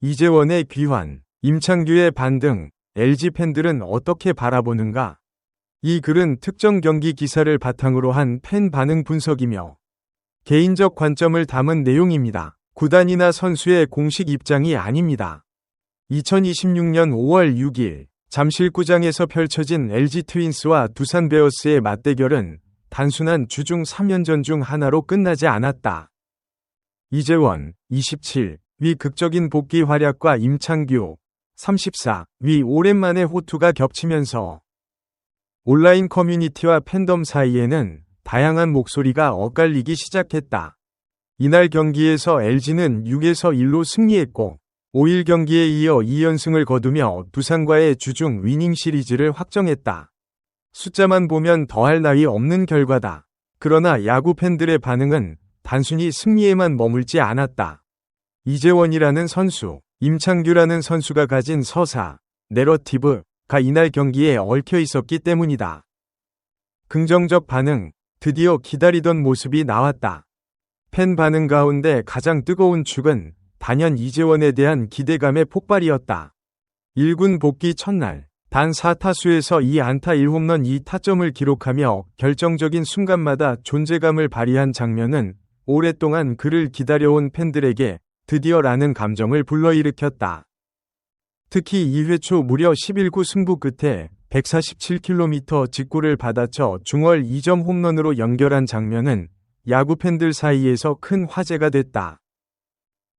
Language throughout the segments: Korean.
이재원의 귀환, 임창규의 반등, LG 팬들은 어떻게 바라보는가? 이 글은 특정 경기 기사를 바탕으로 한 팬 반응 분석이며 개인적 관점을 담은 내용입니다. 구단이나 선수의 공식 입장이 아닙니다. 2026년 5월 6일 잠실구장에서 펼쳐진 LG 트윈스와 두산 베어스의 맞대결은 단순한 주중 3연전 중 하나로 끝나지 않았다. 이재원, 27위 극적인 복귀 활약과 임창규, 34위 오랜만에 호투가 겹치면서 온라인 커뮤니티와 팬덤 사이에는 다양한 목소리가 엇갈리기 시작했다. 이날 경기에서 LG는 6에서 1로 승리했고 5일 경기에 이어 2연승을 거두며 두산과의 주중 위닝 시리즈를 확정했다. 숫자만 보면 더할 나위 없는 결과다. 그러나 야구 팬들의 반응은 단순히 승리에만 머물지 않았다. 이재원이라는 선수, 임창규라는 선수가 가진 서사, 내러티브가 이날 경기에 얽혀 있었기 때문이다. 긍정적 반응, 드디어 기다리던 모습이 나왔다. 팬 반응 가운데 가장 뜨거운 축은 단연 이재원에 대한 기대감의 폭발이었다. 1군 복귀 첫날, 단 4타수에서 2안타 1홈런 2타점을 기록하며 결정적인 순간마다 존재감을 발휘한 장면은 오랫동안 그를 기다려온 팬들에게 드디어라는 감정을 불러일으켰다. 특히 2회 초 무려 11구 승부 끝에 147km 직구를 받아쳐 중월 2점 홈런으로 연결한 장면은 야구 팬들 사이에서 큰 화제가 됐다.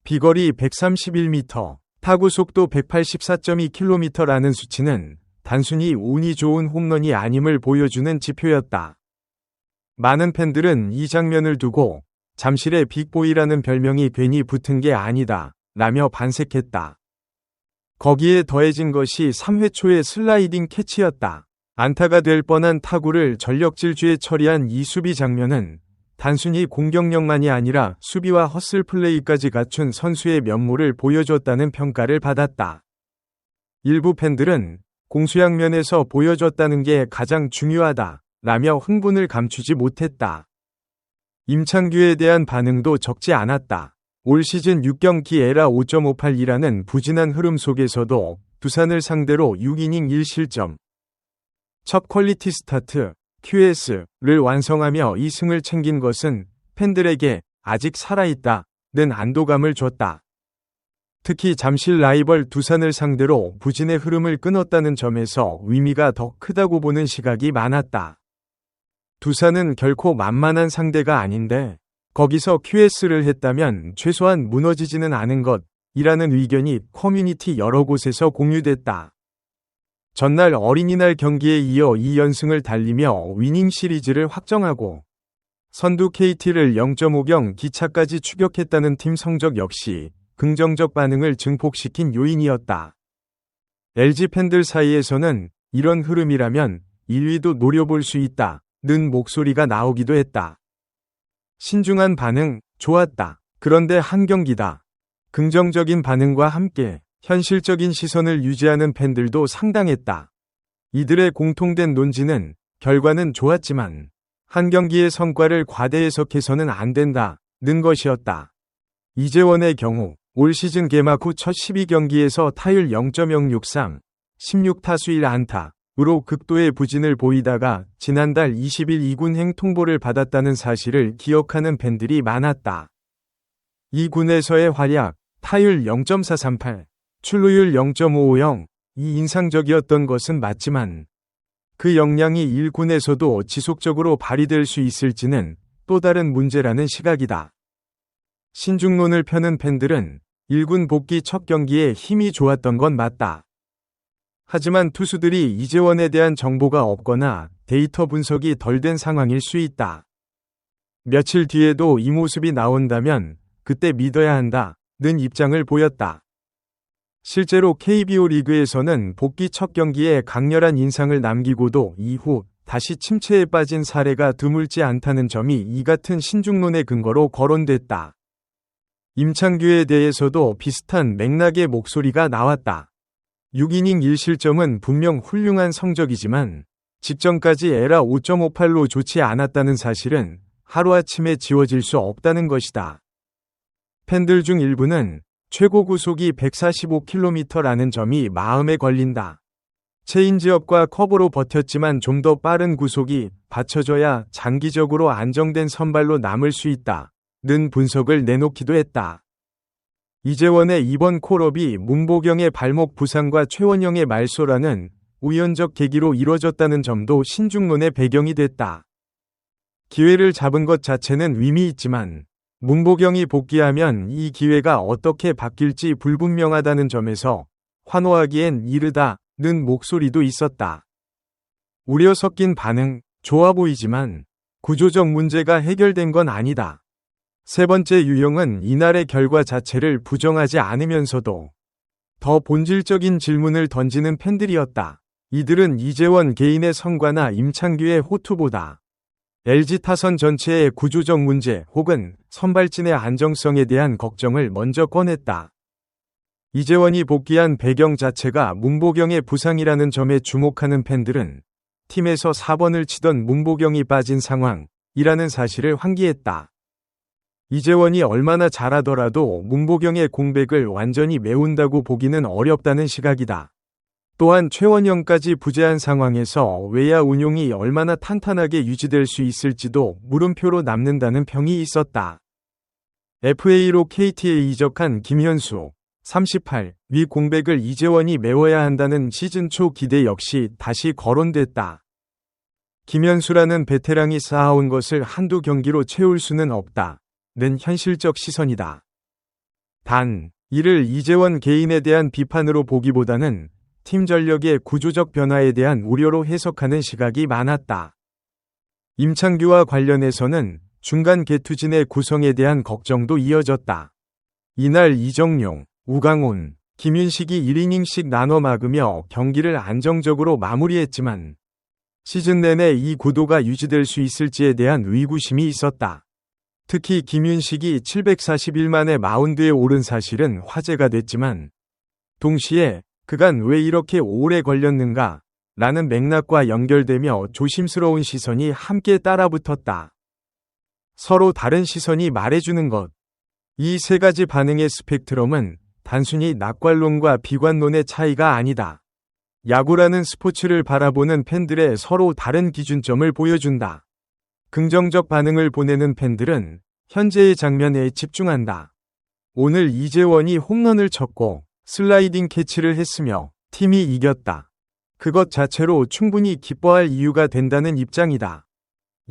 비거리 131m, 타구 속도 184.2km라는 수치는 단순히 운이 좋은 홈런이 아님을 보여주는 지표였다. 많은 팬들은 이 장면을 두고 잠실의 빅보이라는 별명이 괜히 붙은 게 아니다 라며 반색했다. 거기에 더해진 것이 3회 초의 슬라이딩 캐치였다. 안타가 될 뻔한 타구를 전력 질주에 처리한 이 수비 장면은 단순히 공격력만이 아니라 수비와 허슬 플레이까지 갖춘 선수의 면모를 보여줬다는 평가를 받았다. 일부 팬들은 공수양면에서 보여줬다는 게 가장 중요하다 라며 흥분을 감추지 못했다. 임창규에 대한 반응도 적지 않았다. 올 시즌 6경기 에라 5.58이라는 부진한 흐름 속에서도 두산을 상대로 6이닝 1실점, 첫 퀄리티 스타트, QS를 완성하며 이 승을 챙긴 것은 팬들에게 아직 살아있다는 안도감을 줬다. 특히 잠실 라이벌 두산을 상대로 부진의 흐름을 끊었다는 점에서 의미가 더 크다고 보는 시각이 많았다. 두산은 결코 만만한 상대가 아닌데 거기서 QS를 했다면 최소한 무너지지는 않은 것이라는 의견이 커뮤니티 여러 곳에서 공유됐다. 전날 어린이날 경기에 이어 2연승을 달리며 위닝 시리즈를 확정하고 선두 KT를 0.5경 기차까지 추격했다는 팀 성적 역시 긍정적 반응을 증폭시킨 요인이었다. LG 팬들 사이에서는 이런 흐름이라면 1위도 노려볼 수 있다는 목소리가 나오기도 했다. 신중한 반응, 좋았다. 그런데 한 경기다. 긍정적인 반응과 함께 현실적인 시선을 유지하는 팬들도 상당했다. 이들의 공통된 논지는 결과는 좋았지만 한 경기의 성과를 과대 해석해서는 안 된다는 것이었다. 이재원의 경우 올 시즌 개막 후 첫 12경기에서 타율 0.063, 16타수 1안타으로 극도의 부진을 보이다가 지난달 20일 2군행 통보를 받았다는 사실을 기억하는 팬들이 많았다. 2군에서의 활약, 타율 0.438, 출루율 0.550이 인상적이었던 것은 맞지만 그 역량이 1군에서도 지속적으로 발휘될 수 있을지는 또 다른 문제라는 시각이다. 신중론을 펴는 팬들은 1군 복귀 첫 경기에 힘이 좋았던 건 맞다. 하지만 투수들이 이재원에 대한 정보가 없거나 데이터 분석이 덜 된 상황일 수 있다. 며칠 뒤에도 이 모습이 나온다면 그때 믿어야 한다는 입장을 보였다. 실제로 KBO 리그에서는 복귀 첫 경기에 강렬한 인상을 남기고도 이후 다시 침체에 빠진 사례가 드물지 않다는 점이 이 같은 신중론의 근거로 거론됐다. 임창규에 대해서도 비슷한 맥락의 목소리가 나왔다. 6이닝 1실점은 분명 훌륭한 성적이지만 직전까지 에라 5.58로 좋지 않았다는 사실은 하루아침에 지워질 수 없다는 것이다. 팬들 중 일부는 최고 구속이 145km라는 점이 마음에 걸린다. 체인지업과 커브로 버텼지만 좀 더 빠른 구속이 받쳐줘야 장기적으로 안정된 선발로 남을 수 있다는 분석을 내놓기도 했다. 이재원의 이번 콜업이 문보경의 발목 부상과 최원영의 말소라는 우연적 계기로 이뤄졌다는 점도 신중론의 배경이 됐다. 기회를 잡은 것 자체는 의미 있지만 문보경이 복귀하면 이 기회가 어떻게 바뀔지 불분명하다는 점에서 환호하기엔 이르다는 목소리도 있었다. 우려 섞인 반응, 좋아 보이지만 구조적 문제가 해결된 건 아니다. 세 번째 유형은 이날의 결과 자체를 부정하지 않으면서도 더 본질적인 질문을 던지는 팬들이었다. 이들은 이재원 개인의 성과나 임창규의 호투보다 LG 타선 전체의 구조적 문제 혹은 선발진의 안정성에 대한 걱정을 먼저 꺼냈다. 이재원이 복귀한 배경 자체가 문보경의 부상이라는 점에 주목하는 팬들은 팀에서 4번을 치던 문보경이 빠진 상황이라는 사실을 환기했다. 이재원이 얼마나 잘하더라도 문보경의 공백을 완전히 메운다고 보기는 어렵다는 시각이다. 또한 최원영까지 부재한 상황에서 외야 운용이 얼마나 탄탄하게 유지될 수 있을지도 물음표로 남는다는 평이 있었다. FA로 KT에 이적한 김현수, 38위 공백을 이재원이 메워야 한다는 시즌 초 기대 역시 다시 거론됐다. 김현수라는 베테랑이 쌓아온 것을 한두 경기로 채울 수는 없다. 는 현실적 시선이다. 단, 이를 이재원 개인에 대한 비판으로 보기보다는 팀 전력의 구조적 변화에 대한 우려로 해석하는 시각이 많았다. 임창규와 관련해서는 중간 개투진의 구성에 대한 걱정도 이어졌다. 이날 이정용, 우강훈, 김윤식이 1이닝씩 나눠 막으며 경기를 안정적으로 마무리했지만 시즌 내내 이 구도가 유지될 수 있을지에 대한 의구심이 있었다. 특히 김윤식이 741만의 마운드에 오른 사실은 화제가 됐지만 동시에 그간 왜 이렇게 오래 걸렸는가 라는 맥락과 연결되며 조심스러운 시선이 함께 따라붙었다. 서로 다른 시선이 말해주는 것. 이 세 가지 반응의 스펙트럼은 단순히 낙관론과 비관론의 차이가 아니다. 야구라는 스포츠를 바라보는 팬들의 서로 다른 기준점을 보여준다. 긍정적 반응을 보내는 팬들은 현재의 장면에 집중한다. 오늘 이재원이 홈런을 쳤고 슬라이딩 캐치를 했으며 팀이 이겼다. 그것 자체로 충분히 기뻐할 이유가 된다는 입장이다.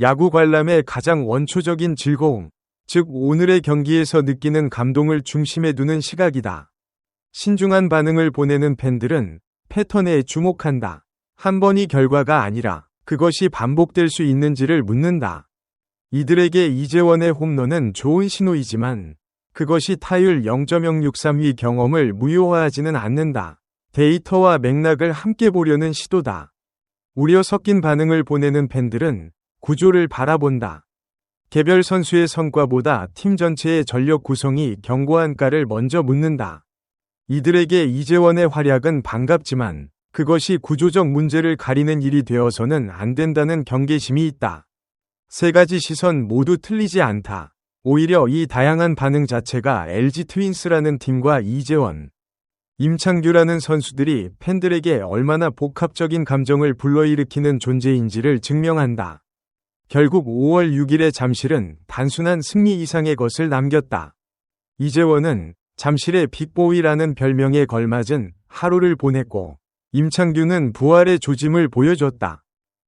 야구 관람의 가장 원초적인 즐거움, 즉 오늘의 경기에서 느끼는 감동을 중심에 두는 시각이다. 신중한 반응을 보내는 팬들은 패턴에 주목한다. 한 번이 결과가 아니라 그것이 반복될 수 있는지를 묻는다. 이들에게 이재원의 홈런은 좋은 신호이지만 그것이 타율 0.063위 경험을 무효화하지는 않는다. 데이터와 맥락을 함께 보려는 시도다. 우려 섞인 반응을 보내는 팬들은 구조를 바라본다. 개별 선수의 성과보다 팀 전체의 전력 구성이 견고한가를 먼저 묻는다. 이들에게 이재원의 활약은 반갑지만 그것이 구조적 문제를 가리는 일이 되어서는 안 된다는 경계심이 있다. 세 가지 시선 모두 틀리지 않다. 오히려 이 다양한 반응 자체가 LG 트윈스라는 팀과 이재원, 임창규라는 선수들이 팬들에게 얼마나 복합적인 감정을 불러일으키는 존재인지를 증명한다. 결국 5월 6일의 잠실은 단순한 승리 이상의 것을 남겼다. 이재원은 잠실의 빅보이라는 별명에 걸맞은 하루를 보냈고 임창규는 부활의 조짐을 보여줬다.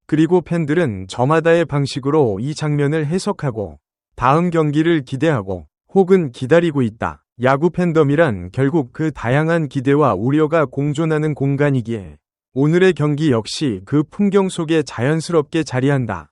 그리고 팬들은 저마다의 방식으로 이 장면을 해석하고 다음 경기를 기대하고 혹은 기다리고 있다. 야구 팬덤이란 결국 그 다양한 기대와 우려가 공존하는 공간이기에 오늘의 경기 역시 그 풍경 속에 자연스럽게 자리한다.